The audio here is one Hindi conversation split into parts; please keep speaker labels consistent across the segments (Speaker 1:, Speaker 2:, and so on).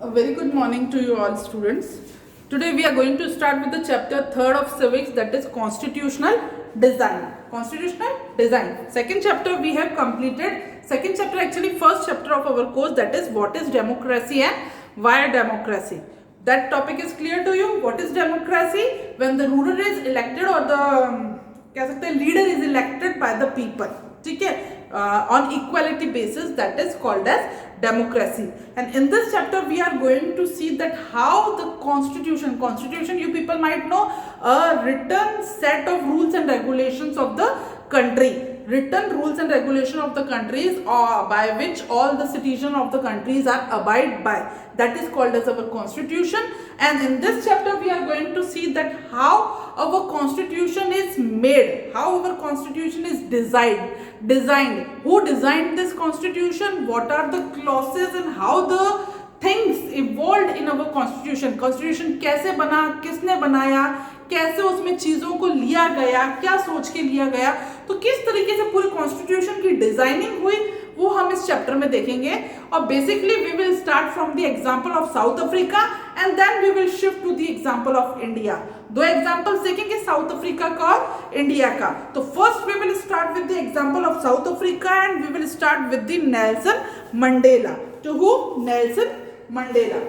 Speaker 1: A very good morning to you all students. Today we are going to start with the chapter 3rd of civics, that is constitutional design. Constitutional design. Second chapter we have completed. Second chapter, actually first chapter of our course, that is what is democracy and why democracy. That topic is clear to you. What is democracy? When the ruler is elected or the कह सकते हैं leader is elected by the people. ठीक है, on equality basis, that is called as democracy. And in this chapter we are going to see that how the constitution you people might know, a written set of rules and regulations of the country, written rules and regulation of the countries by which all the citizens of the countries are abide by, that is called as our constitution. And in this chapter we are going to see that how our constitution is made, how our constitution is designed, who designed this constitution, what are the clauses and how the things evolved in our constitution कैसे बना, किसने बनाया, कैसे उसमें चीज़ों को लिया गया, क्या सोच के लिया गया, तो किस तरीके से पूरे कॉन्स्टिट्यूशन की डिजाइनिंग हुई, वो हम इस चैप्टर में देखेंगे. और basically we will start from the example of South Africa and then we will shift to the example of India. दो एग्जांपल्स देखेंगे, साउथ अफ्रीका का और इंडिया का. तो first we will start with the example of South Africa and we will start with the Nelson Mandela. To who? Nelson Mandela.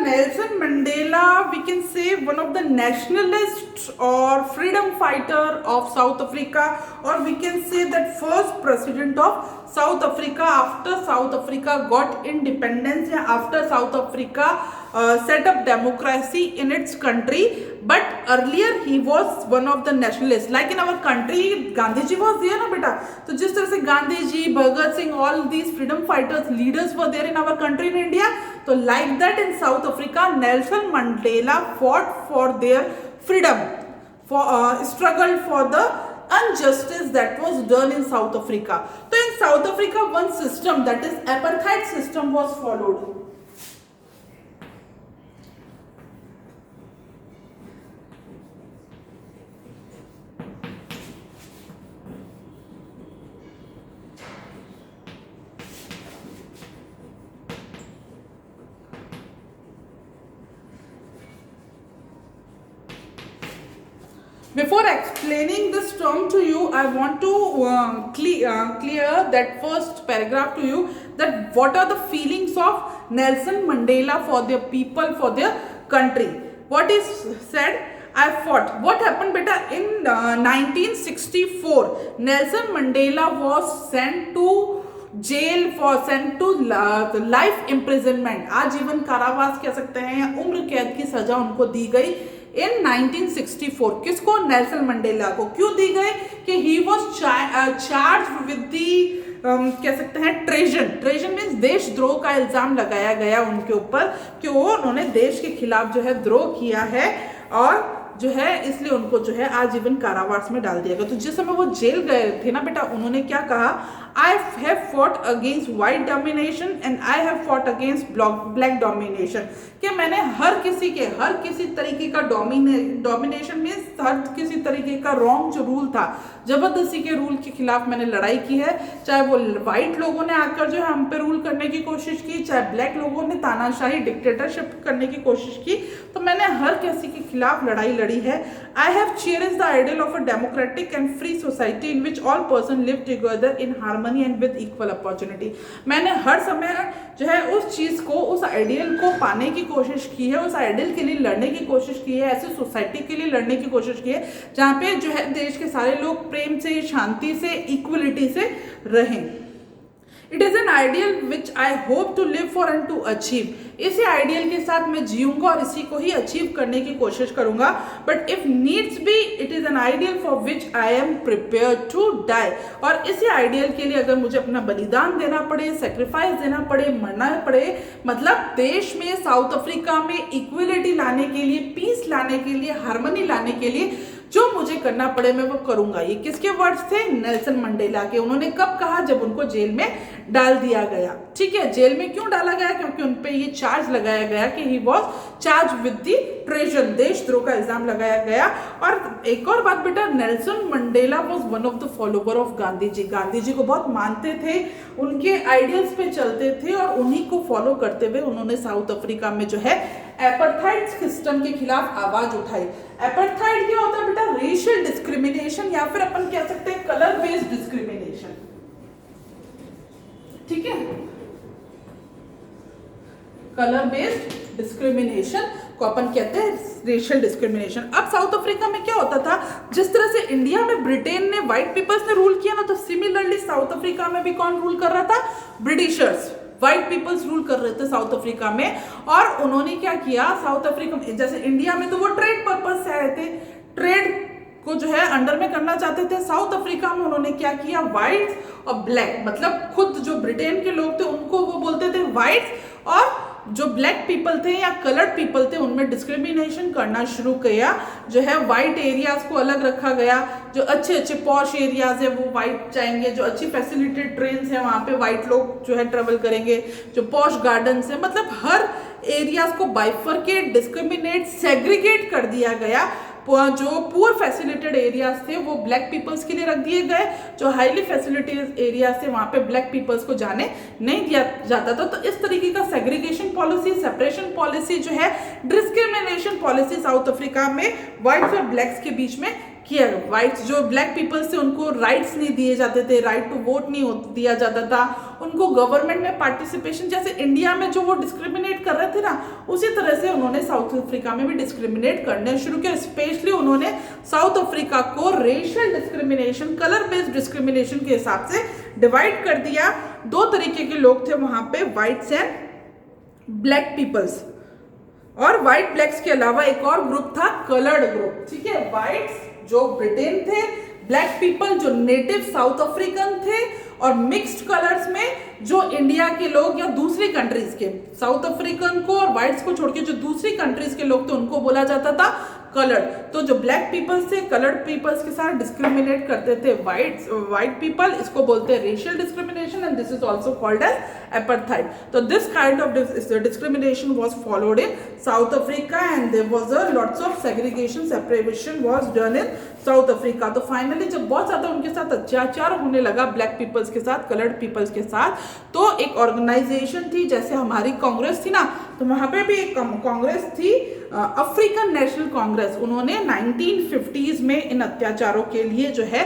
Speaker 1: Nelson Mandela, we can say one of the nationalists or freedom fighter of South Africa, or we can say that first president of South Africa after South Africa got independence, after South Africa set up democracy in its country. But earlier he was one of the nationalists. Like in our country, Gandhi ji was there, na beta. So जिस तरह से Gandhi ji, Bhagat Singh, all these freedom fighters, leaders were there in our country in India. So like that in South Africa, Nelson Mandela fought for their freedom, for struggled for the injustice that was done in South Africa. So in South Africa, one system, that is apartheid system, was followed. Before explaining this term to you, I want to clear that first paragraph to you, that what are the feelings of Nelson Mandela for their people, for their country. What is said? I fought. What happened, beta? In 1964, Nelson Mandela was sent to jail for sent to life imprisonment, आजीवन कारावास कह सकते हैं, या उम्र कैद की सजा उनको दी गई इन 1964. किसको? नेल्सन मंडेला को. क्यों दी गई? कि he was charged with the कह सकते हैं ट्रेजन मीन्स देशद्रोह का इल्जाम लगाया गया उनके ऊपर कि वो उन्होंने देश के खिलाफ जो है द्रोह किया है, और जो है इसलिए उनको जो है आजीवन कारावास में डाल दिया गया. तो जिस समय वो जेल गए थे ना बेटा, उन्होंने क्या कहा? I have fought against white domination and I have fought against black domination. कि मैंने हर किसी तरीके का डोमिनेशन में हर किसी तरीके का रॉन्ग जो रूल था, जबरदस्ती के रूल के खिलाफ मैंने लड़ाई की है. चाहे वो व्हाइट लोगों ने आकर जो है हम पे रूल करने की कोशिश की, चाहे ब्लैक लोगों ने तानाशाही डिक्टेटरशिप करने की कोशिश की, तो मैंने हर किसी के खिलाफ लड़ाई लड़ी है. I have cherished the ideal of a democratic and free society in which all persons live together in harmony and with equal opportunity. मैंने हर समय जो है उस चीज़ को, उस आइडियल को पाने की कोशिश की है, उस आइडियल के लिए लड़ने की कोशिश की है, ऐसे सोसाइटी के लिए लड़ने की कोशिश की है जहाँ पे जो है देश के सारे लोग प्रेम से, शांति से, इक्वलिटी से रहें. It is an ideal which I hope to live for and to achieve. इसी आइडियल के साथ मैं जीऊंगा और इसी को ही अचीव करने की कोशिश करूंगा. But if needs be, it is an ideal for which I am prepare to die. और इसी आइडियल के लिए अगर मुझे अपना बलिदान देना पड़े, सेक्रीफाइस देना पड़े, मरना पड़े, मतलब देश में, साउथ अफ्रीका में इक्वलिटी लाने के लिए, पीस लाने के लिए, हार्मनी लाने के लिए जो मुझे करना पड़े मैं वो करूंगा। ये किसके वर्ड्स थे? नेल्सन मंडेला के। उन्होंने कब कहा? जब उनको जेल में डाल दिया गया। ठीक है, जेल में क्यों डाला गया? क्योंकि उनपे ये चार्ज लगाया गया कि he was charge with the treason, देशद्रोह का इल्जाम लगाया गया। और एक और बात बेटा, Nelson Mandela was one of the follower of Gandhi ji. Gandhi ji को बहुत मानते थे, उनके आइडियल्स पे चलते थे और उन्हीं को फॉलो करते हुए उन्होंने साउथ अफ्रीका में जो है एपार्थाइड सिस्टम के खिलाफ आवाज उठाई। एपार्थाइड क्या होता है बेटा? रेशियल डिस्क्रिमिनेशन या फिर अपन कह सकते हैं कलर बेस्ड डिस्क्रिमिनेशन। ठीक है, कलर बेस्ड डिस्क्रिमिनेशन को अपन कहते हैं रेशियल डिस्क्रिमिनेशन। अब साउथ अफ्रीका में क्या होता था, जिस तरह से इंडिया में ब्रिटेन ने व्हाइट पीपल्स ने रूल किया ना, तो सिमिलरली साउथ अफ्रीका में भी कौन रूल कर रहा था? ब्रिटिशर्स। व्हाइट पीपल्स रूल कर रहे थे साउथ अफ्रीका में। और उन्होंने क्या किया साउथ अफ्रीका में, जैसे इंडिया में तो वो ट्रेड पर्पज से आए थे, ट्रेड को जो है अंडर में करना चाहते थे। साउथ अफ्रीका में उन्होंने क्या किया? व्हाइट और ब्लैक, मतलब खुद जो ब्रिटेन के लोग थे उनको वो बोलते थे व्हाइट, और जो ब्लैक पीपल थे या कलर्ड पीपल थे उनमें डिस्क्रिमिनेशन करना शुरू किया। जो है व्हाइट एरियाज को अलग रखा गया, जो अच्छे अच्छे पॉश एरियाज है वो व्हाइट जाएंगे, जो अच्छी फैसिलिटेड ट्रेन है वहां पे व्हाइट लोग जो है ट्रेवल करेंगे, जो पॉश गार्डन है, मतलब हर एरियाज को बाइफरकेट, डिस्क्रिमिनेट, सेग्रीगेट कर दिया गया। जो पुअर फैसिलिटेड एरियाज थे वो ब्लैक पीपल्स के लिए रख दिए गए, जो हाईली फैसिलिटेड एरियाज थे वहां पे ब्लैक पीपल्स को जाने नहीं दिया जाता था। तो इस तरीके का सेग्रीगेशन पॉलिसी, सेपरेशन पॉलिसी जो है, डिस्क्रिमिनेशन पॉलिसी साउथ अफ्रीका में व्हाइट्स और ब्लैक्स के बीच में किया। व्हाइट्स जो ब्लैक पीपल्स थे उनको राइट्स नहीं दिए जाते थे, राइट टू वोट नहीं दिया जाता था, उनको गवर्नमेंट में पार्टिसिपेशन, जैसे इंडिया में जो वो डिस्क्रिमिनेट कर रहे थे ना, उसी तरह से उन्होंने साउथ अफ्रीका में भी डिस्क्रिमिनेट करने शुरू किया। स्पेशली उन्होंने साउथ अफ्रीका को racial discrimination, colour based discrimination के हिसाब से डिवाइड कर दिया। दो तरीके के लोग थे वहां पे, व्हाइट्स एंड ब्लैक पीपल्स। और व्हाइट ब्लैक्स के अलावा एक और ग्रुप था, कलर्ड ग्रुप। ठीक है, व्हाइट्स जो ब्रिटेन थे, ब्लैक पीपल जो नेटिव साउथ अफ्रीकन थे, और मिक्स्ड कलर्स में जो इंडिया के लोग या दूसरी कंट्रीज के, साउथ अफ्रीकन को और व्हाइट्स को छोड़ के जो दूसरी कंट्रीज के लोग थे उनको बोला जाता था कलर्ड। तो जो ब्लैक पीपल्स थे कलर्ड पीपल्स के साथ डिस्क्रिमिनेट करते थे व्हाइट पीपल, इसको बोलते हैं racial discrimination, and this is also called as apartheid. तो this kind of discrimination was followed in South Africa, and there was a lots of segregation, separation was done in South Africa. तो फाइनली जब बहुत ज्यादा उनके साथ अत्याचार होने लगा ब्लैक पीपल्स के साथ, कलर्ड पीपल्स के साथ, तो एक ऑर्गेनाइजेशन थी, जैसे हमारी कांग्रेस थी ना, तो वहां पे भी एक कांग्रेस थी, अफ्रीकन नेशनल कांग्रेस। उन्होंने 1950s में इन अत्याचारों के लिए जो है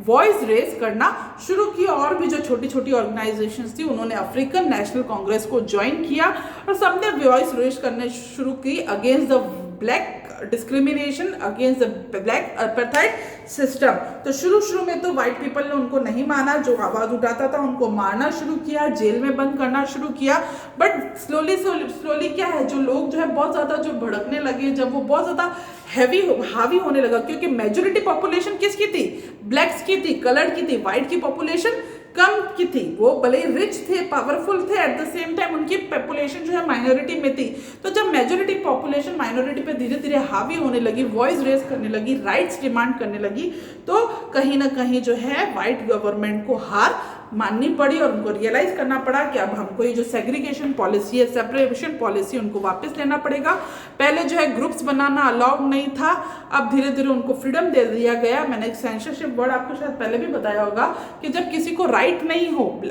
Speaker 1: वॉइस रेज करना शुरू किया, और भी जो छोटी छोटी ऑर्गेनाइजेशंस थी उन्होंने अफ्रीकन नेशनल कांग्रेस को ज्वाइन किया, और सबने वॉइस रेज करने शुरू की against the black discrimination, against the black apartheid system. तो शुरू में तो व्हाइट पीपल ने उनको नहीं माना, जो आवाज उठाता था उनको मारना शुरू किया, जेल में बंद करना शुरू किया। बट स्लोली क्या है, जो लोग जो है बहुत ज्यादा जो भड़कने लगे, जब वो बहुत ज्यादा हावी होने लगा, क्योंकि मेजोरिटी पॉपुलेशन किसकी थी? ब्लैक्स की थी, कलर्ड की थी, व्हाइट की पॉपुलेशन कम की थी। वो भले रिच थे, पावरफुल थे, एट द सेम टाइम उनकी पॉपुलेशन जो है माइनॉरिटी में थी। तो जब मेजोरिटी पॉपुलेशन माइनॉरिटी पे धीरे धीरे हावी होने लगी, वॉइस रेज करने लगी, राइट्स डिमांड करने लगी, तो कहीं ना कहीं जो है व्हाइट गवर्नमेंट को हार माननी पड़ी, और उनको रियलाइज करना पड़ा कि अब हमको ये जो सेग्रीगेशन पॉलिसी है, सेपरेशन पॉलिसी, उनको वापस लेना पड़ेगा। पहले जो है ग्रुप्स बनाना अलाउड नहीं था, अब धीरे धीरे उनको फ्रीडम दे दिया गया। मैंने सेंसरशिप वर्ड आपको शायद पहले भी बताया होगा कि जब किसी को राइट नहीं हो,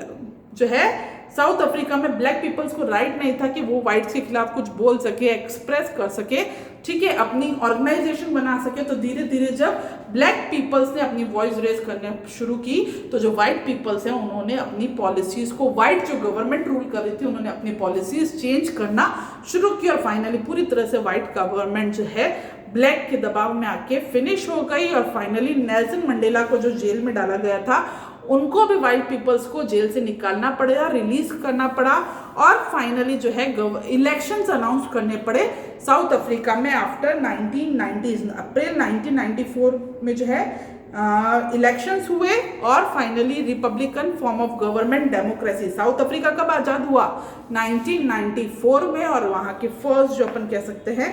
Speaker 1: जो है साउथ अफ्रीका में ब्लैक पीपल्स को राइट नहीं था कि वो व्हाइट्स के खिलाफ कुछ बोल सके, एक्सप्रेस कर सके, ठीक है, अपनी ऑर्गेनाइजेशन बना सके। तो धीरे धीरे जब ब्लैक पीपल्स ने अपनी वॉइस रेज करने शुरू की, तो जो व्हाइट पीपल्स हैं उन्होंने अपनी पॉलिसीज को, व्हाइट जो गवर्नमेंट रूल कर रही थी उन्होंने अपनी पॉलिसीज चेंज करना शुरू की, और फाइनली पूरी तरह से व्हाइट गवर्नमेंट जो है ब्लैक के दबाव में आके फिनिश हो गई। और फाइनली नेल्सन मंडेला को जो जेल में डाला गया था, उनको भी व्हाइट पीपल्स को जेल से निकालना पड़ा, रिलीज करना पड़ा, और फाइनली जो है इलेक्शंस अनाउंस करने पड़े साउथ अफ्रीका में आफ्टर 1990s। अप्रैल 1994 में जो है इलेक्शंस हुए, और finally Republican form of government, democracy. South Africa कब आजाद हुआ? 1994 में, और वहां के फर्स्ट जो अपन कह सकते हैं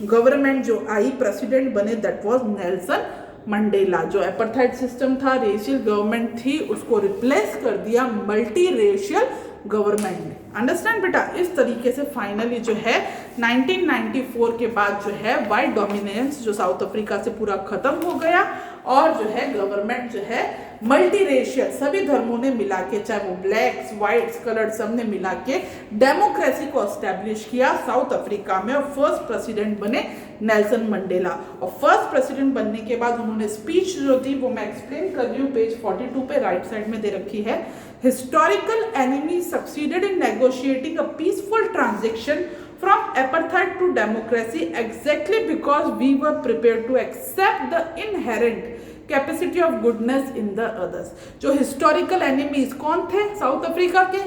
Speaker 1: गवर्नमेंट जो आई, प्रेसिडेंट बने, दैट वाज नेल्सन मंडेला। जो एपार्थाइड सिस्टम था, रेशियल गवर्नमेंट थी, उसको रिप्लेस कर दिया मल्टी रेशियल गवर्नमेंट ने। अंडरस्टैंड बेटा? इस तरीके से फाइनली जो है 1994 के बाद जो है वाइट डोमिनेंस जो साउथ अफ्रीका से पूरा खत्म हो गया और जो है गवर्नमेंट जो है मल्टी रेशियल सभी धर्मों ने मिला के, चाहे वो ब्लैक्स व्हाइट्स कलर्ड, सब ने मिला के डेमोक्रेसी को एस्टेब्लिश किया साउथ अफ्रीका में और फर्स्ट प्रेसिडेंट बने नेल्सन मंडेला। और फर्स्ट प्रेसिडेंट बनने के बाद उन्होंने स्पीच जो थी वो मैं एक्सप्लेन कर रही हूँ पेज 42 पे राइट साइड में दे रखी है। Historical enemy succeeded in negotiating a peaceful transition from apartheid to democracy exactly because we were prepared to accept the inherent capacity of goodness in the others। जो हिस्टोरिकल एनिमीज कौन थे साउथ अफ्रीका के?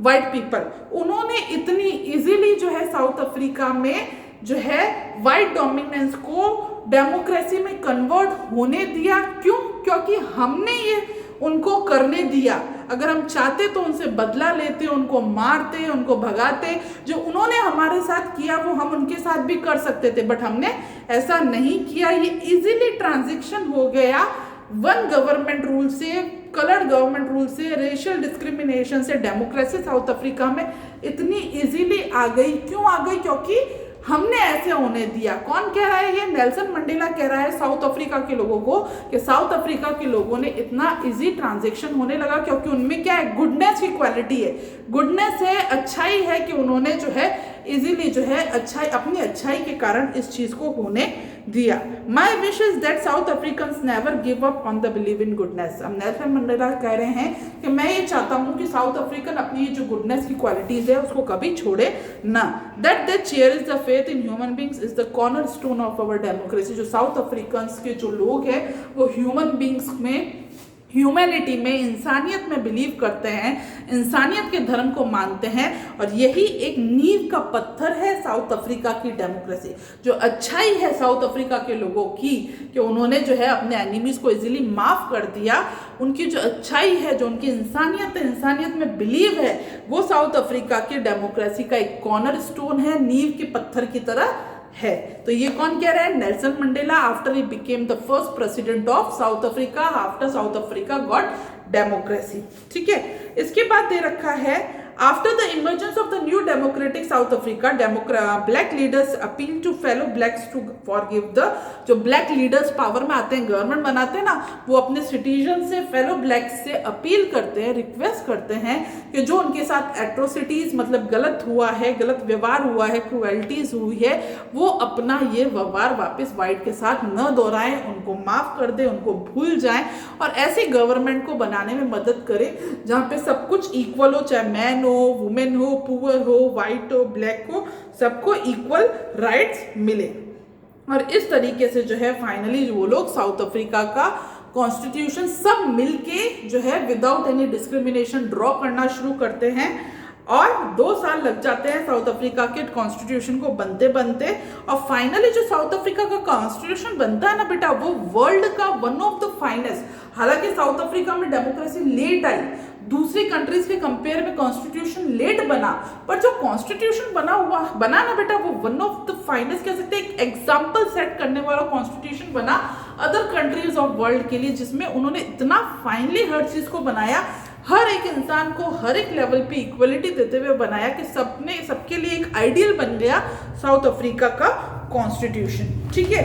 Speaker 1: White people. उन्होंने इतनी इजीली जो है साउथ अफ्रीका में जो है वाइट डोमिनेंस को डेमोक्रेसी में कन्वर्ट होने दिया। क्यों? क्योंकि हमने ये उनको करने दिया। अगर हम चाहते तो उनसे बदला लेते, उनको मारते, उनको भगाते। जो उन्होंने हमारे साथ किया वो हम उनके साथ भी कर सकते थे, बट हमने ऐसा नहीं किया। ये इजीली ट्रांजिशन हो गया वन गवर्नमेंट रूल से, कलर्ड गवर्नमेंट रूल से, रेशियल डिस्क्रिमिनेशन से डेमोक्रेसी साउथ अफ्रीका में इतनी इजीली आ गई। क्यों आ गई? क्योंकि हमने ऐसे होने दिया। कौन कह रहा है ये? नेल्सन मंडेला कह रहा है साउथ अफ्रीका के लोगों को कि साउथ अफ्रीका के लोगों ने इतना इजी ट्रांजैक्शन होने लगा क्योंकि उनमें क्या है? गुडनेस की क्वालिटी है, गुडनेस है, अच्छाई है कि उन्होंने जो है इजीली जो है अच्छाई, अपनी अच्छाई के कारण इस चीज को होने दिया। My wish is that south Africans never give up on the believe in goodness. अब नेल्सन मंडेला कह रहे हैं कि मैं ये चाहता हूं कि साउथ अफ्रीकन अपनी जो गुडनेस की क्वालिटीज है उसको कभी छोड़े ना। That the cherish the faith in human beings is the corner stone of our democracy. जो साउथ अफ्रीकन्स के जो लोग हैं वो ह्यूमन बींग्स में, ह्यूमैनिटी में, इंसानियत में बिलीव करते हैं, इंसानियत के धर्म को मानते हैं और यही एक नींव का पत्थर है साउथ अफ्रीका की डेमोक्रेसी। जो अच्छाई है साउथ अफ्रीका के लोगों की कि उन्होंने जो है अपने एनिमीज को इजीली माफ कर दिया, उनकी जो अच्छाई है, जो उनकी इंसानियत है, इंसानियत में बिलीव है, वो साउथ अफ्रीका की डेमोक्रेसी का एक कॉर्नर स्टोन है, नींव के पत्थर की तरह है। तो ये कौन कह रहा है? Nelson Mandela after he became the first president of South Africa after South Africa got democracy. ठीक है, इसके बाद दे रखा है after the emergence of the new democratic South Africa black leaders appeal to fellow blacks to forgive the. जो ब्लैक लीडर्स पावर में आते हैं, गवर्नमेंट बनाते हैं ना, वो अपने सिटीजन से, फेलो ब्लैक्स से अपील करते हैं, रिक्वेस्ट करते हैं कि जो उनके साथ एट्रोसिटीज मतलब गलत हुआ है, गलत व्यवहार हुआ है, क्रुएल्टीज हुई है, वो अपना ये व्यवहार वापस वाइट के साथ न दोहराएं, उनको माफ कर दें, उनको भूल जाएं और ऐसी गवर्नमेंट को बनाने में मदद करें जहाँ पे सब कुछ इक्वल हो, चाहे मैन हो, वुमेन हो, पुअर हो, वाइट हो, ब्लैक हो, सबको इक्वल राइट्स मिले। और इस तरीके से जो है फाइनली वो लोग साउथ अफ्रीका का कॉन्स्टिट्यूशन सब मिलके जो है विदाउट एनी डिस्क्रिमिनेशन ड्रॉ करना शुरू करते हैं और 2 साल लग जाते हैं साउथ अफ्रीका के कॉन्स्टिट्यूशन को बनते बनते। और फाइनली जो साउथ अफ्रीका का कॉन्स्टिट्यूशन बनता है ना बेटा, वो वर्ल्ड का वन ऑफ द फाइनेस्ट। हालांकि साउथ अफ्रीका में डेमोक्रेसी लेट आई, दूसरी कंट्रीज के कंपेयर में कॉन्स्टिट्यूशन लेट बना, पर जो कॉन्स्टिट्यूशन बना ना बेटा, वो वन ऑफ द फाइनेस्ट कह सकते हैं, एक एग्जाम्पल सेट करने वाला कॉन्स्टिट्यूशन बना अदर कंट्रीज ऑफ वर्ल्ड के लिए, जिसमें उन्होंने इतना फाइनली हर चीज को बनाया, हर एक इंसान को हर एक लेवल पे इक्वलिटी देते हुए बनाया कि सबके लिए एक आइडियल बन गया साउथ अफ्रीका का कॉन्स्टिट्यूशन। ठीक है,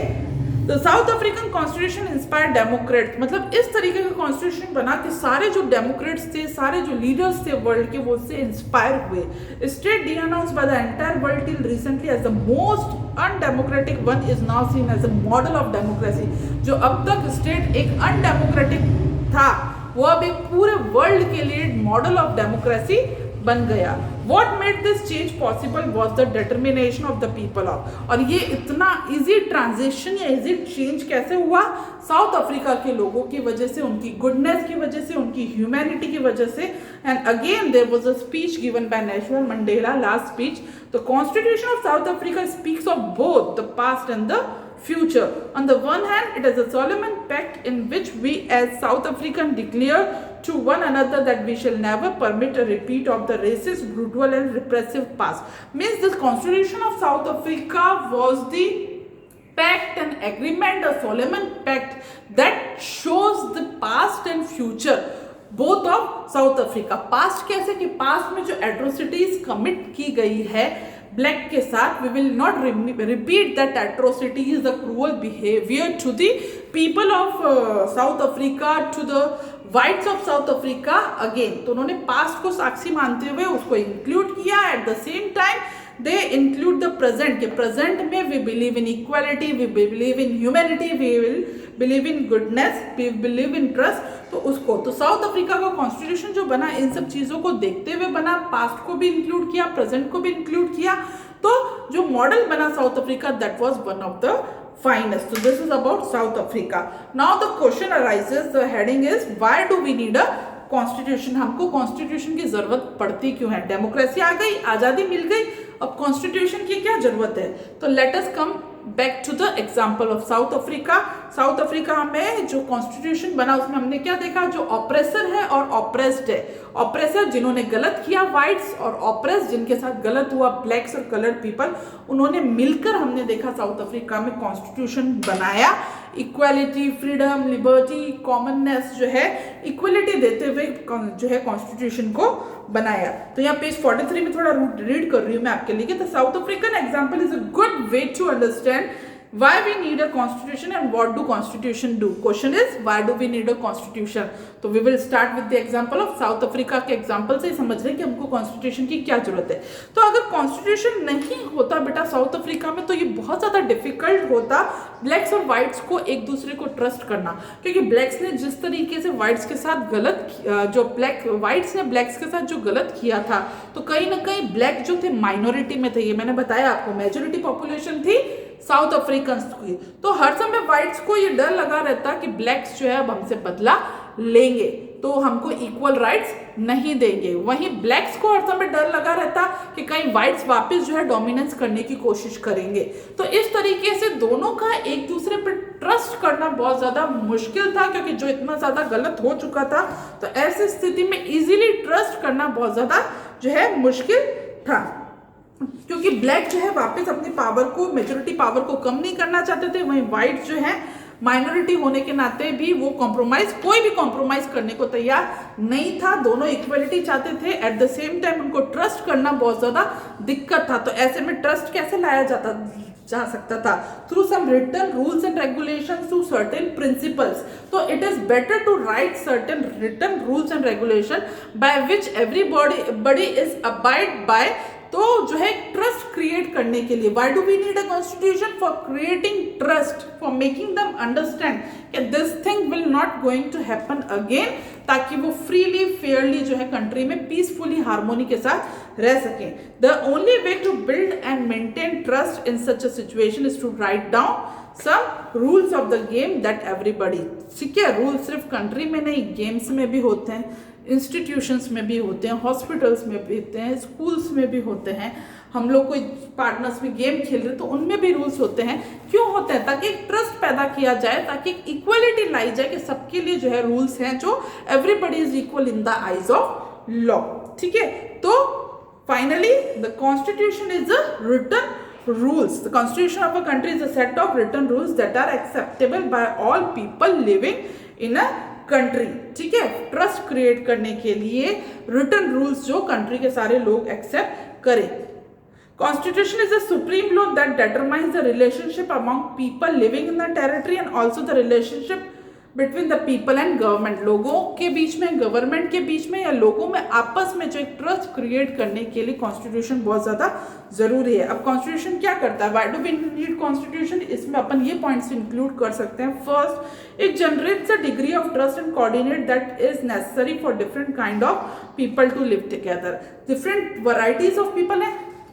Speaker 1: तो south African constitution inspire Democrat, मतलब इस तरीके का कॉन्स्टिट्यूशन बना कि सारे जो डेमोक्रेट्स थे, सारे जो लीडर्स थे वर्ल्ड के, वो उससे इंस्पायर हुए। State denounced by the entire world till recently as the most undemocratic one is now seen as a model of democracy. जो अब तक स्टेट एक अनडेमोक्रेटिक था, वो अब एक पूरे वर्ल्ड के लिए मॉडल ऑफ डेमोक्रेसी बन गया। What made this change possible was the determination of the people of। और ये इतना इजी ट्रांजिशन या इजी चेंज कैसे हुआ? साउथ अफ्रीका के लोगों की वजह से, उनकी गुडनेस की वजह से, उनकी ह्यूमैनिटी की वजह से। And again there was a speech given by Nelson Mandela, last speech. The constitution of South Africa speaks of both the past and the future. On the one hand, it is a solemn pact in which we as South Africans declare to one another that we shall never permit a repeat of the racist, brutal and repressive past. Means this constitution of South Africa was the pact and agreement, a solemn pact that shows the past and future both of south Africa. Past कैसे कि पास्ट में जो एट्रोसिटीज कमिट की गई है ब्लैक के साथ, we will not repeat that atrocities, the cruel behaviour to the people of South Africa, to the whites of South Africa again. तो उन्होंने पास्ट को साक्षी मानते हुए उसको इंक्लूड किया। At the same time they include the present, के प्रेजेंट में we believe in equality, we believe in humanity, we will believe in goodness, we believe in trust. तो उसको, तो साउथ अफ्रीका का कॉन्स्टिट्यूशन जो बना इन सब चीजों को देखते हुए बना, पास्ट को भी इंक्लूड किया, प्रेजेंट को भी इंक्लूड किया। तो जो मॉडल बना south Africa, that was one of the finest. So this is about South Africa. Now the question arises, the heading is why do we need a constitution? हमको कॉन्स्टिट्यूशन की जरूरत पड़ती क्यों है? डेमोक्रेसी आ गई, आजादी मिल गई, अब कॉन्स्टिट्यूशन की क्या जरूरत है? तो let us come back to the example of South Africa. South Africa में जो कॉन्स्टिट्यूशन बना उसमें हमने क्या देखा? जो ऑप्रेसर है और ऑप्रेस्ड है। ऑप्रेसर जिन्होंने गलत किया व्हाइट्स, और ऑप्रेस जिनके साथ गलत हुआ ब्लैक्स और कलर्ड पीपल, उन्होंने मिलकर हमने देखा साउथ अफ्रीका में कॉन्स्टिट्यूशन बनाया। इक्वालिटी, फ्रीडम, लिबर्टी, कॉमननेस जो है इक्वलिटी देते हुए जो है कॉन्स्टिट्यूशन को बनाया। तो यहाँ पेज 43 में थोड़ा रीड कर रही हूँ मैं आपके लिए कि the South African example is a good way to understand why we need a constitution and what do constitution do. Question is why do we need a constitution? तो we will start with the example of South Africa के example से समझ रहे हैं कि हमको constitution की क्या जरूरत है। तो अगर constitution नहीं होता बेटा साउथ अफ्रीका में, तो ये बहुत ज्यादा डिफिकल्ट होता ब्लैक्स और व्हाइट्स को एक दूसरे को ट्रस्ट करना, क्योंकि ब्लैक्स ने जिस तरीके से व्हाइट्स के साथ गलत, जो व्हाइट्स ने ब्लैक्स के साथ जो गलत किया था, तो कहीं ना कहीं ब्लैक जो थे माइनॉरिटी में थे। ये मैंने बताया आपको, मेजोरिटी पॉपुलेशन थी साउथ अफ्रीकन की। तो हर समय व्हाइट्स को ये डर लगा रहता कि ब्लैक्स जो है अब हमसे बदला लेंगे, तो हमको इक्वल राइट्स नहीं देंगे। वहीं ब्लैक्स को हर समय डर लगा रहता कि कहीं व्हाइट्स वापस जो है डोमिनेंस करने की कोशिश करेंगे। तो इस तरीके से दोनों का एक दूसरे पर ट्रस्ट करना बहुत ज्यादा मुश्किल था, क्योंकि जो इतना ज्यादा गलत हो चुका था, तो ऐसी स्थिति में इजीली ट्रस्ट करना बहुत ज्यादा जो है मुश्किल था, क्योंकि ब्लैक जो है वापस अपनी पावर को, मेजोरिटी पावर को कम नहीं करना चाहते थे। वहीं व्हाइट जो है माइनॉरिटी होने के नाते भी वो कॉम्प्रोमाइज, कोई भी कॉम्प्रोमाइज करने को तैयार नहीं था। दोनों इक्वलिटी चाहते थे। एट द सेम टाइम उनको ट्रस्ट करना बहुत ज्यादा दिक्कत था। तो ऐसे में ट्रस्ट कैसे लाया जा सकता था? Through some written rules and regulation, through certain principles. तो it is better to write certain written rules and regulation by which everybody is abide by. तो जो है ट्रस्ट क्रिएट करने के लिए, why do we need a constitution? For creating trust, for making them understand कि this thing will not going to happen again, ताकि वो फ्रीली फेयरली जो है कंट्री में पीसफुली हार्मोनी के साथ रह सकें। The only way to build and maintain trust in such a situation is to write down some rules of the game that everybody. ठीक है, रूल सिर्फ कंट्री में नहीं, गेम्स में भी होते हैं, इंस्टीट्यूशंस में भी होते हैं, हॉस्पिटल्स में भी होते हैं, स्कूल्स में भी होते हैं। हम लोग कोई पार्टनर्स में गेम खेल रहे तो उनमें भी रूल्स होते हैं। क्यों होते हैं? ताकि एक ट्रस्ट पैदा किया जाए, ताकि एक इक्वलिटी लाई जाए कि सबके लिए जो है रूल्स हैं, जो everybody is equal in the eyes of law. ठीक है, तो finally the constitution is a written rules. The constitution of a country is a set of written rules that are acceptable by all people living in a country. ठीक है, ट्रस्ट क्रिएट करने के लिए रिटन रूल्स जो कंट्री के सारे लोग एक्सेप्ट करें। Constitution is a supreme law that determines the relationship among people living in the territory and also the relationship between the people and government. लोगों के बीच में, गवर्नमेंट के बीच में, या लोगों में आपस में जो एक ट्रस्ट क्रिएट करने के लिए कॉन्स्टिट्यूशन बहुत ज्यादा जरूरी है। अब कॉन्स्टिट्यूशन क्या करता है? Why do we need constitution? इसमें अपन ये पॉइंट्स इंक्लूड कर सकते हैं। First, it generates a degree of trust and coordinate that is necessary for different kind of people to live together. Different varieties of people हैं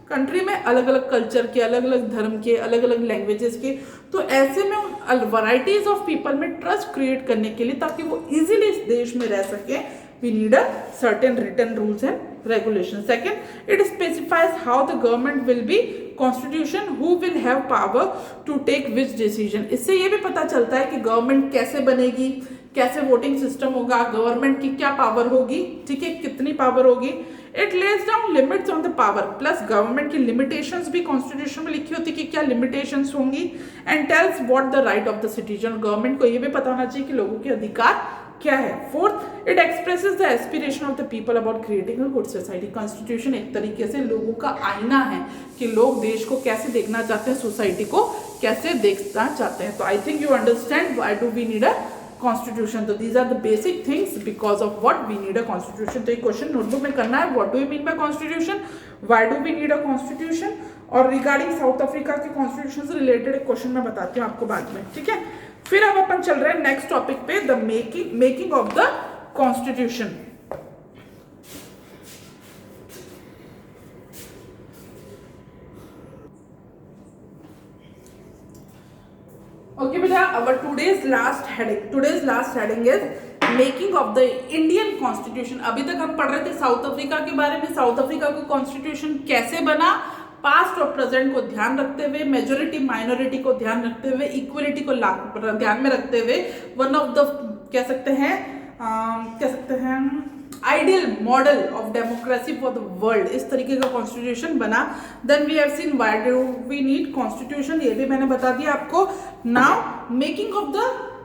Speaker 1: कंट्री में, अलग अलग कल्चर के, अलग अलग धर्म के, अलग अलग लैंग्वेजेस के। तो ऐसे में वैरायटीज ऑफ पीपल में ट्रस्ट क्रिएट करने के लिए, ताकि वो इजीली इस देश में रह सके, we need a certain written rules and regulation. Second, it specifies how the government will be constitution who will have power to take which decision. इससे ये भी पता चलता है कि गवर्नमेंट कैसे बनेगी, कैसे वोटिंग सिस्टम होगा, गवर्नमेंट की क्या पावर होगी, ठीक है, कितनी पावर होगी। It lays down limits on the power, plus government की लिमिटेशंस भी कॉन्स्टिट्यूशन में लिखी होती है कि क्या लिमिटेशंस होंगी। And tells what the right of the citizen, government को ये भी पता होना चाहिए कि लोगों के अधिकार क्या है। Fourth, it expresses the aspiration of the people about creating a good society. Constitution एक तरीके से लोगों का आईना है कि लोग देश को कैसे देखना चाहते हैं, सोसाइटी को कैसे देखना चाहते हैं। तो I think you understand why do we need a constitution. तो these are the basic things because of what we need a constitution. तो एक क्वेश्चन नोटबुक में करना है, what do you mean by constitution, why do we need a constitution. और रिगार्डिंग साउथ अफ्रीका के कॉन्स्टिट्यूशन से रिलेटेड एक क्वेश्चन मैं बताती हूँ आपको बाद में, ठीक है। फिर अब अपन चल रहे हैं नेक्स्ट टॉपिक पे, the making of the constitution. Okay बेटा, our today's last heading is making of the Indian constitution. अभी तक हम पढ़ रहे थे साउथ अफ्रीका के बारे में, साउथ अफ्रीका का कॉन्स्टिट्यूशन कैसे बना, पास्ट और प्रेजेंट को ध्यान रखते हुए, मेजोरिटी माइनॉरिटी को ध्यान रखते हुए, इक्वलिटी को ध्यान में रखते हुए, वन ऑफ द कह सकते हैं ideal model of democracy for the world, इस तरीके का कॉन्स्टिट्यूशन बना। Then we have seen why do we need constitution, ये भी मैंने बता दिया आपको। Now making of the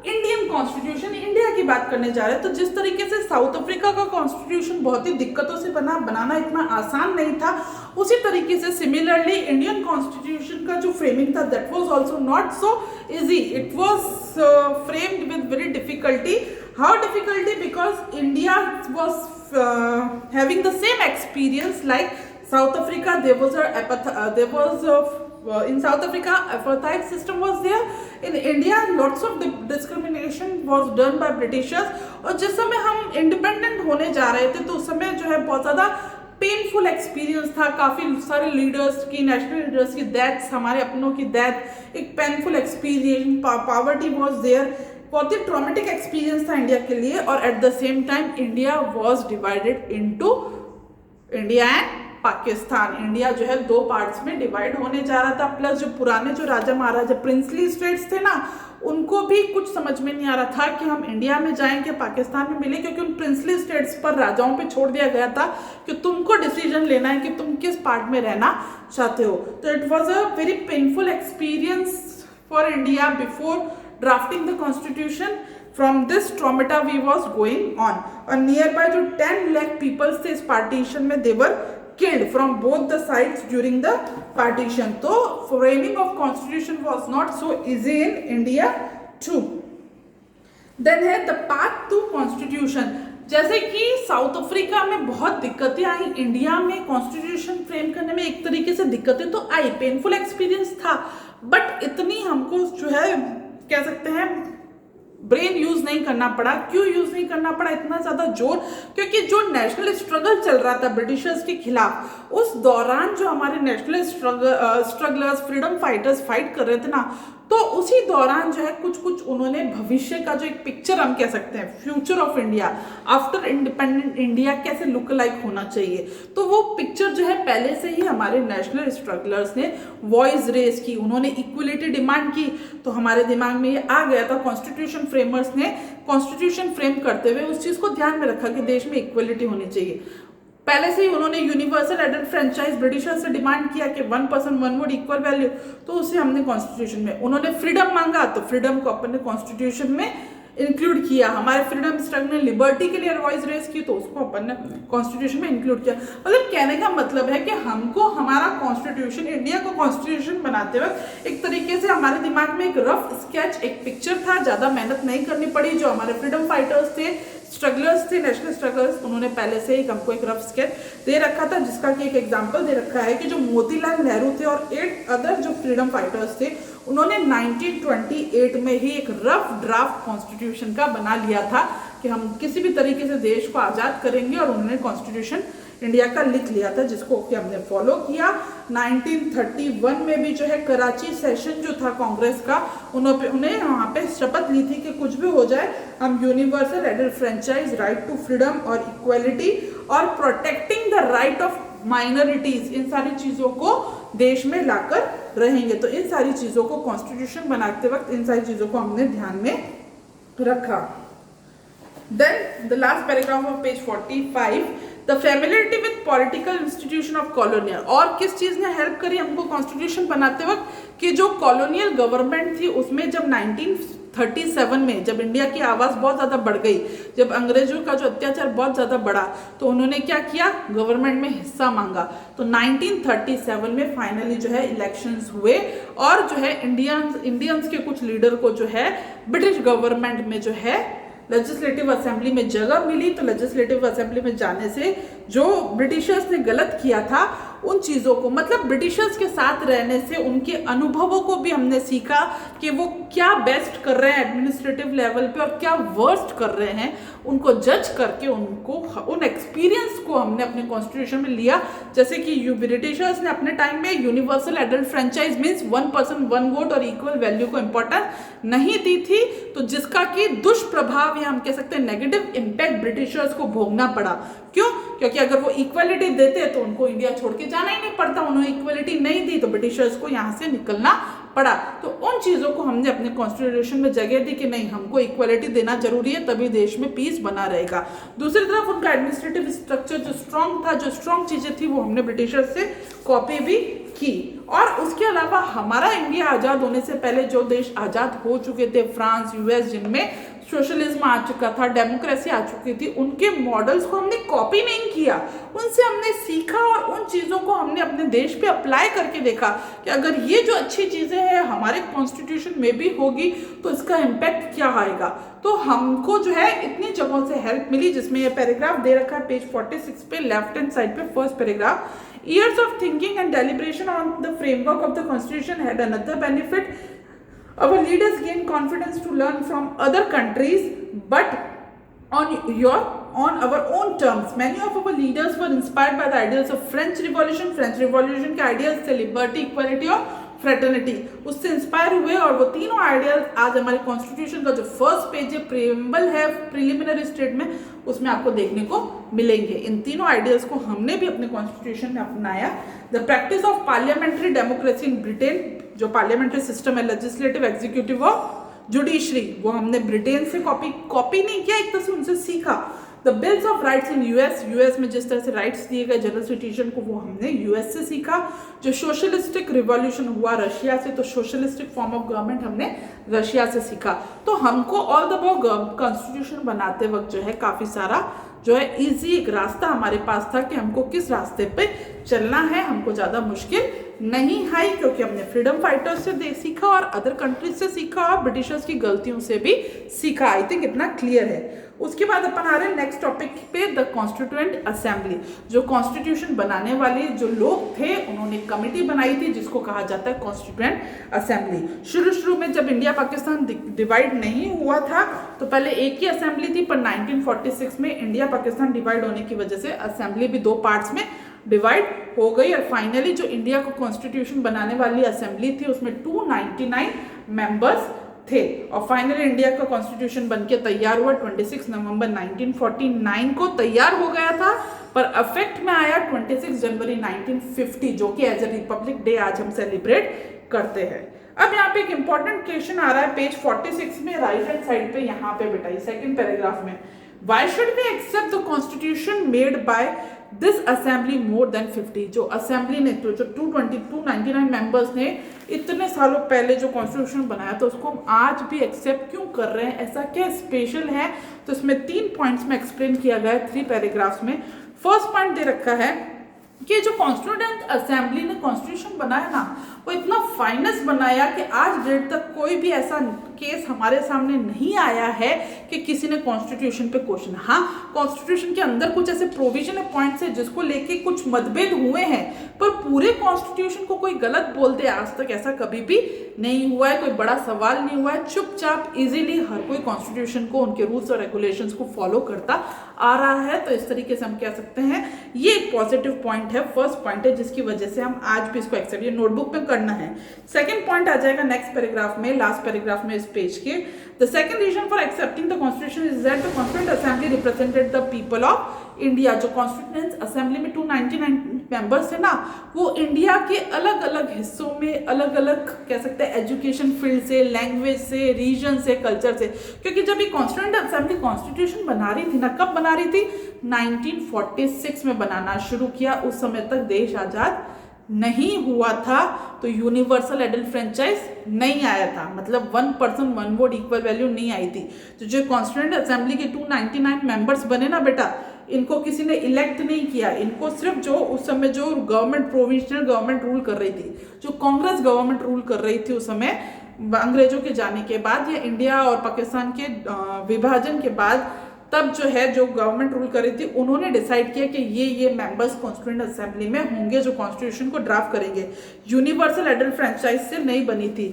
Speaker 1: Indian constitution, India की बात करने जा रहे हैं। तो जिस तरीके से साउथ अफ्रीका का कॉन्स्टिट्यूशन बहुत ही दिक्कतों से बनाना इतना आसान नहीं था, उसी तरीके से सिमिलरली इंडियन कॉन्स्टिट्यूशन का जो फ्रेमिंग था that was also not so easy, it was framed with very difficulty. How difficulty? Because India was having the same experience like south Africa. In South Africa, apartheid system was there. In India, lots of discrimination was done by Britishers. और जिस समय हम इंडिपेंडेंट होने जा रहे थे तो उस समय जो है बहुत ज़्यादा पेनफुल एक्सपीरियंस था, काफ़ी सारे लीडर्स की, नेशनल लीडर्स की डेथ्स, हमारे अपनों की डेथ, एक painful experience, poverty was there, बहुत ही ट्रॉमेटिक एक्सपीरियंस था इंडिया के लिए। और at the same time India was divided into India and Pakistan. India जो है दो पार्ट्स में डिवाइड होने जा रहा था, प्लस जो पुराने जो राजा महाराजा प्रिंसली स्टेट्स थे ना, उनको भी कुछ समझ में नहीं आ रहा था कि हम इंडिया में जाएं कि पाकिस्तान में मिले, क्योंकि उन प्रिंसली स्टेट्स पर राजाओं पे छोड़ दिया गया था कि तुमको डिसीजन लेना है कि तुम किस पार्ट में रहना चाहते हो। तो it was a very painful experience for India before drafting the constitution. From this traumata we was going on. और nearby जो 10 lakh people थे इस पार्टीशन में, they were killed from both the sides during the partition. तो framing of constitution was not so easy in India too. Then है the path to constitution. जैसे कि साउथ अफ्रीका में बहुत दिक्कतें आई, इंडिया में कॉन्स्टिट्यूशन फ्रेम करने में एक तरीके से दिक्कतें तो आई, पेनफुल एक्सपीरियंस था, बट इतनी हमको जो है कह सकते हैं ब्रेन यूज नहीं करना पड़ा। क्यों यूज नहीं करना पड़ा इतना ज्यादा जोर? क्योंकि जो नेशनल स्ट्रगल चल रहा था ब्रिटिशर्स के खिलाफ, उस दौरान जो हमारे national strugglers, freedom fighters fight कर रहे थे ना, तो उसी दौरान जो है कुछ उन्होंने भविष्य का जो एक पिक्चर हम कह सकते हैं, future of India after independent India कैसे लुक लाइक होना चाहिए, तो वो पिक्चर जो है पहले से ही हमारे नेशनल स्ट्रगलर्स ने वॉइस रेज की, उन्होंने इक्वलिटी डिमांड की। तो हमारे दिमाग में ये आ गया था, कॉन्स्टिट्यूशन फ्रेमर्स ने कॉन्स्टिट्यूशन फ्रेम करते हुए उस चीज को ध्यान में रखा कि देश में इक्वलिटी होनी चाहिए। पहले से ही उन्होंने यूनिवर्सल एडल्ट फ्रेंचाइज ब्रिटिशर्स से डिमांड किया कि 1 पर्सन 1 वोट इक्वल वैल्यू, तो उसे हमने कॉन्स्टिट्यूशन में, उन्होंने फ्रीडम मांगा तो फ्रीडम को अपन ने कॉन्स्टिट्यूशन में इंक्लूड किया। हमारे फ्रीडम स्ट्रगल ने लिबर्टी के लिए वॉइस रेज की तो उसको अपन ने कॉन्स्टिट्यूशन में इंक्लूड किया। मतलब कहने का मतलब है कि हमको हमारा कॉन्स्टिट्यूशन, इंडिया को कॉन्स्टिट्यूशन बनाते वक्त एक तरीके से हमारे दिमाग में एक रफ स्केच, एक पिक्चर था, ज्यादा मेहनत नहीं करनी पड़ी। जो हमारे फ्रीडम फाइटर्स थे, स्ट्रगलर्स थे, नेशनल स्ट्रगलर्स, उन्होंने पहले से ही हमको एक रफ स्केच दे रखा था, जिसका कि एक एग्जांपल दे रखा है कि जो मोतीलाल नेहरू थे और 8 अदर जो फ्रीडम फाइटर्स थे, उन्होंने 1928 में ही एक रफ ड्राफ्ट कॉन्स्टिट्यूशन का बना लिया था कि हम किसी भी तरीके से देश को आज़ाद करेंगे, और उन्होंने कॉन्स्टिट्यूशन इंडिया का लिख लिया था, जिसको कि हमने फॉलो किया। 1931 में भी जो है कराची सेशन जो था कांग्रेस का, उन्हें वहाँ पे शपथ ली थी कि कुछ भी हो जाए हम universal adult franchise, right to freedom और इक्वलिटी और protecting the right of minorities, इन सारी चीज़ों को देश में लाकर रहेंगे। तो इन सारी चीज़ों को कॉन्स्टिट्यूशन बनाते वक्त इन सारी चीज़ों को हमने ध्यान में रखा। Then the last paragraph of page 45, the familiarity with political institution of colonial. और किस चीज़ ने हेल्प करी हमको कॉन्स्टिट्यूशन बनाते वक्त कि जो कॉलोनियल गवर्नमेंट थी उसमें जब 1937 में जब इंडिया की आवाज़ बहुत ज़्यादा बढ़ गई, जब अंग्रेजों का जो अत्याचार बहुत ज़्यादा बढ़ा, तो उन्होंने क्या किया, गवर्नमेंट में हिस्सा मांगा। तो 1937 में फाइनली जो है इलेक्शंस हुए और जो है इंडियंस के कुछ लीडर को जो है ब्रिटिश गवर्नमेंट में जो है लेजिस्लेटिव असेंबली में जगह मिली। तो लेजिस्लेटिव असेंबली में जाने से जो ब्रिटिशर्स ने गलत किया था उन चीज़ों को, मतलब ब्रिटिशर्स के साथ रहने से उनके अनुभवों को भी हमने सीखा कि वो क्या बेस्ट कर रहे हैं एडमिनिस्ट्रेटिव लेवल पे और क्या वर्स्ट कर रहे हैं, उनको जज करके उनको उन एक्सपीरियंस को हमने अपने कॉन्स्टिट्यूशन में लिया। जैसे कि ब्रिटिशर्स ने अपने टाइम में universal adult franchise means 1 person 1 vote और इक्वल वैल्यू को इंपॉर्टेंस नहीं दी थी, तो जिसका कि दुष्प्रभाव या हम कह सकते हैं नेगेटिव इम्पैक्ट ब्रिटिशर्स को भोगना पड़ा। क्यों? क्योंकि अगर वो इक्वलिटी देते तो उनको इंडिया छोड़ के जाना ही नहीं पड़ता, उन्होंने इक्वलिटी नहीं दी तो ब्रिटिशर्स को यहाँ से निकलना पड़ा। तो उन चीज़ों को हमने अपने कॉन्स्टिट्यूशन में जगह दी कि नहीं, हमको इक्वलिटी देना जरूरी है, तभी देश में पीस बना रहेगा। दूसरी तरफ उनका एडमिनिस्ट्रेटिव स्ट्रक्चर जो स्ट्रांग था, जो स्ट्रांग चीज़ें थी वो हमने ब्रिटिशर्स से कॉपी भी की। और उसके अलावा हमारा इंडिया आज़ाद होने से पहले जो देश आज़ाद हो चुके थे, फ्रांस, यूएस, जिनमें सोशलिज्म आ चुका था, डेमोक्रेसी आ चुकी थी, उनके मॉडल्स को हमने कॉपी नहीं किया, उनसे हमने सीखा और उन चीज़ों को हमने अपने देश पे अप्लाई करके देखा कि अगर ये जो अच्छी चीज़ें हैं हमारे कॉन्स्टिट्यूशन में भी होगी तो इसका इम्पैक्ट क्या आएगा। तो हमको जो है इतनी जगहों से हेल्प मिली, जिसमें ये पैराग्राफ दे रखा है पेज 46 पे लेफ्ट हैंड साइड पे, first paragraph. Years of thinking and deliberation on the framework of the constitution had another benefit. Our leaders gained confidence to learn from other countries, but on our own terms. Many of our leaders were inspired by the ideals of French Revolution. French Revolution के ideals थे liberty, equality और फ्रेटर्निटी, उससे इंस्पायर हुए और वो तीनों आइडियाज आज हमारे कॉन्स्टिट्यूशन का जो फर्स्ट पेज है, प्रीएम्बल है, प्रिलिमिनरी स्टेट में, उसमें आपको देखने को मिलेंगे। इन तीनों आइडियाज को हमने भी अपने कॉन्स्टिट्यूशन में अपनाया। The practice of parliamentary democracy in Britain, जो पार्लियामेंट्री सिस्टम है, लेजिस्लेटिव, एग्जीक्यूटिव और जुडिशरी, वो हमने ब्रिटेन से कॉपी नहीं किया, एक तरह से उनसे सीखा। The bills of rights in US में जिस तरह से राइट्स दिए गए जनरल सिटीजन को, वो हमने यूएस से सीखा। जो सोशलिस्टिक रिवॉल्यूशन हुआ रशिया से, तो सोशलिस्टिक फॉर्म ऑफ गवर्नमेंट हमने रशिया से सीखा। तो हमको ऑल द कॉन्स्टिट्यूशन बनाते वक्त जो है काफ़ी सारा जो है इजी एक रास्ता हमारे पास था कि हमको किस रास्ते पे चलना है, हमको ज़्यादा मुश्किल नहीं है, क्योंकि हमने फ्रीडम फाइटर्स से सीखा और अदर कंट्रीज से सीखा और ब्रिटिशर्स की गलतियों से भी सीखा। आई थिंक इतना क्लियर है। उसके बाद अपन आ रहे हैं नेक्स्ट टॉपिक पे, द कॉन्स्टिट्यूएंट असेंबली। जो कॉन्स्टिट्यूशन बनाने वाले जो लोग थे उन्होंने कमेटी बनाई थी जिसको कहा जाता है कॉन्स्टिट्यूएंट असेंबली। शुरू में जब इंडिया पाकिस्तान डिवाइड नहीं हुआ था तो पहले एक ही असेंबली थी, पर 1946 में इंडिया पाकिस्तान डिवाइड होने की वजह से असेंबली भी 2 पार्ट्स में डिवाइड हो गई और फाइनली जो इंडिया को कॉन्स्टिट्यूशन बनाने वाली असेंबली थी उसमें 299 मेंबर्स थे और फाइनली इंडिया का कॉन्स्टिट्यूशन बनके तैयार हुआ। 26 नवंबर 1949 को तैयार हो गया था, पर अफेक्ट में आया 26 जनवरी 1950, जो कि एज ए रिपब्लिक डे आज हम सेलिब्रेट करते हैं। अब यहाँ पे एक इंपॉर्टेंट क्वेश्चन आ रहा है पेज 46 में राइट हैंड साइड पे, यहाँ पे बेटा सेकंड पैराग्राफ में, why should we accept the constitution made by this assembly more than 50। जो असेंबली ने जो 299 मेंबर्स ने इतने सालों पहले जो कॉन्स्टिट्यूशन बनाया था उसको हम आज भी एक्सेप्ट क्यों कर रहे हैं, ऐसा क्या स्पेशल है। तो इसमें 3 पॉइंट्स में एक्सप्लेन किया गया है 3 पैराग्राफ्स में। फर्स्ट पॉइंट दे रखा है कि जो कॉन्स्टिट्यूएंट असेंबली ने कॉन्स्टिट्यूशन बनाया ना, वो इतना फाइनेस्ट बनाया कि आज डेट तक कोई भी ऐसा केस हमारे सामने नहीं आया है कि किसी ने कॉन्स्टिट्यूशन पे क्वेश्चन। हाँ, कॉन्स्टिट्यूशन के अंदर कुछ ऐसे प्रोविजन पॉइंट्स है जिसको लेके कुछ मतभेद हुए हैं, पर पूरे कॉन्स्टिट्यूशन को कोई गलत बोलते आज तक ऐसा कभी भी नहीं हुआ है, कोई बड़ा सवाल नहीं हुआ है। चुपचाप इजीली हर कोई कॉन्स्टिट्यूशन को, उनके रूल्स और रेगुलेशंस को फॉलो करता आ रहा है। तो इस तरीके से हम कह सकते हैं ये एक पॉजिटिव पॉइंट है, फर्स्ट पॉइंट है, जिसकी वजह से हम आज भी इसको एक्सेप्ट, ये नोटबुक में कर करना है। सेकंड पॉइंट आ जाएगा नेक्स्ट पैराग्राफ में, लास्ट पैराग्राफ में इस पेज के। The second reason for accepting the constitution is that the constituent assembly represented the people of India. जो कॉन्स्टिट्यूएंट असेंबली में 299 मेंबर्स थे ना, वो इंडिया के अलग अलग हिस्सों में अलग अलग कह सकते हैं एजुकेशन फील्ड से, लैंग्वेज से, रीजन से, कल्चर से। क्योंकि जब ये कॉन्स्टिट्यूएंट असेंबली कॉन्स्टिट्यूशन बना रही थी ना, कब बना रही थी? 1946 में बनाना शुरू किया। उस समय तक देश आजाद नहीं हुआ था, तो यूनिवर्सल एडल्ट फ्रेंचाइज नहीं आया था, मतलब 1 पर्सन 1 वोट इक्वल वैल्यू नहीं आई थी। तो जो कॉन्स्टिट्यूएंट असेंबली के 299 मेंबर्स बने ना बेटा, इनको किसी ने इलेक्ट नहीं किया, इनको सिर्फ जो उस समय जो गवर्नमेंट, प्रोविजनल गवर्नमेंट रूल कर रही थी, जो कांग्रेस गवर्नमेंट रूल कर रही थी उस समय अंग्रेजों के जाने के बाद या इंडिया और पाकिस्तान के विभाजन के बाद, तब जो है जो गवर्नमेंट रूल कर रही थी, उन्होंने डिसाइड किया कि ये मेंबर्स कॉन्स्टिट्यूएंट असेंबली में होंगे जो कॉन्स्टिट्यूशन को ड्राफ्ट करेंगे। यूनिवर्सल एडल्ट फ्रेंचाइज से नहीं बनी थी,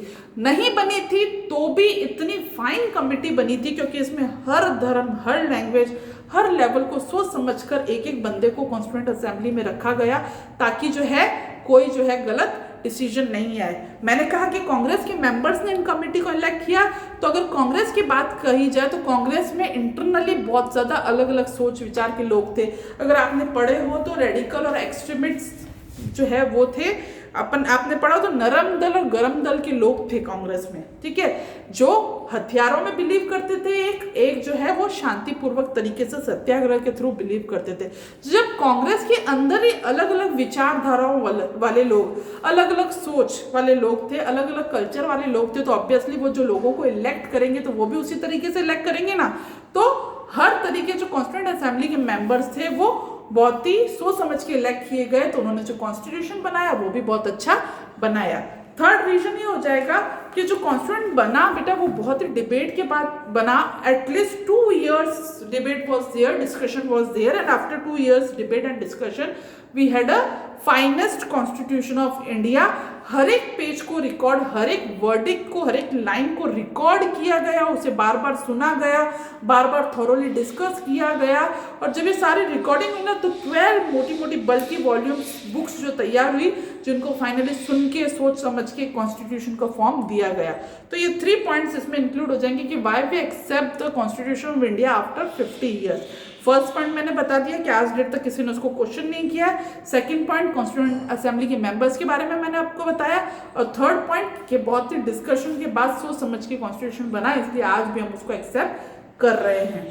Speaker 1: तो भी इतनी फाइन कमेटी बनी थी, क्योंकि इसमें हर धर्म, हर लैंग्वेज, हर लेवल को सोच समझकर एक एक बंदे को कॉन्स्टिट्यूएंट असेंबली में रखा गया, ताकि जो है कोई जो है गलत डिसीजन नहीं आए। मैंने कहा कि कांग्रेस के मेंबर्स ने इन कमेटी को इलेक्ट किया, तो अगर कांग्रेस की बात कही जाए तो कांग्रेस में इंटरनली बहुत ज़्यादा अलग अलग सोच विचार के लोग थे। अगर आपने पढ़े हो तो रेडिकल और एक्सट्रीमिस्ट जो है वो थे। आपने पढ़ा तो नरम दल और गरम दल के लोग थे कांग्रेस में, ठीक है, जो हथियारों में बिलीव करते थे, एक जो है वो शांतिपूर्वक तरीके से सत्याग्रह के थ्रू बिलीव करते थे। जब कांग्रेस के अंदर ही अलग अलग विचारधाराओं वाले लोग, अलग अलग सोच वाले लोग थे, अलग अलग कल्चर वाले लोग थे, तो ऑब्वियसली वो जो लोगों को इलेक्ट करेंगे तो वो भी उसी तरीके से इलेक्ट करेंगे ना। तो हर तरीके जो कॉन्स्टिट्यूएंट असेंबली के मेंबर्स थे वो बहुत ही सोच समझ के इलेक्ट किए गए, तो उन्होंने जो कॉन्स्टिट्यूशन बनाया वो भी बहुत अच्छा बनाया। थर्ड रीजन ये हो जाएगा कि जो कॉन्स्टिट्यूएंट बना बेटा वो बहुत ही डिबेट के बाद बना। At least 2 years debate was there, discussion was there, and after 2 years debate and discussion we had a finest constitution of India. हर एक पेज को रिकॉर्ड, हर एक वर्डिक्ट को, हर एक लाइन को रिकॉर्ड किया गया, उसे बार बार सुना गया, बार बार थॉरोली डिस्कस किया गया। और जब ये सारी रिकॉर्डिंग हुई ना, तो 12 मोटी मोटी बल्कि वॉल्यूम्स बुक्स जो तैयार हुई, जिनको फाइनली सुन के सोच समझ के कॉन्स्टिट्यूशन का फॉर्म दिया गया। तो ये 3 पॉइंट्स इसमें इंक्लूड हो जाएंगे कि why we accept the constitution of India after 50 years। First point मैंने बता दिया कि आज डेट तक किसी ने उसको क्वेश्चन नहीं किया है। सेकंड पॉइंट कॉन्स्टिट्यूएंट असेंबली के मेंबर्स के बारे में मैंने आपको बताया, और थर्ड पॉइंट कि बहुत ही डिस्कशन के बाद सोच समझ के कॉन्स्टिट्यूशन बना, इसलिए आज भी हम उसको एक्सेप्ट कर रहे हैं।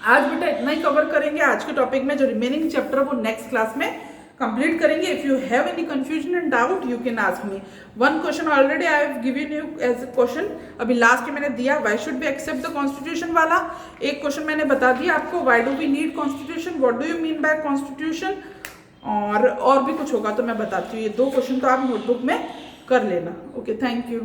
Speaker 1: आज बेटा इतना ही कवर करेंगे आज के टॉपिक में। जो रिमेनिंग चैप्टर वो नेक्स्ट क्लास में कंप्लीट करेंगे। If you have any confusion and doubt you can ask me. One question already I have given you as a question, अभी लास्ट में मैंने दिया why should we accept the constitution वाला। एक क्वेश्चन मैंने बता दिया आपको, why do we need constitution, what do you mean by constitution, और भी कुछ होगा तो मैं बताती हूँ। ये 2 क्वेश्चन तो आप नोटबुक में कर लेना। Okay, thank you.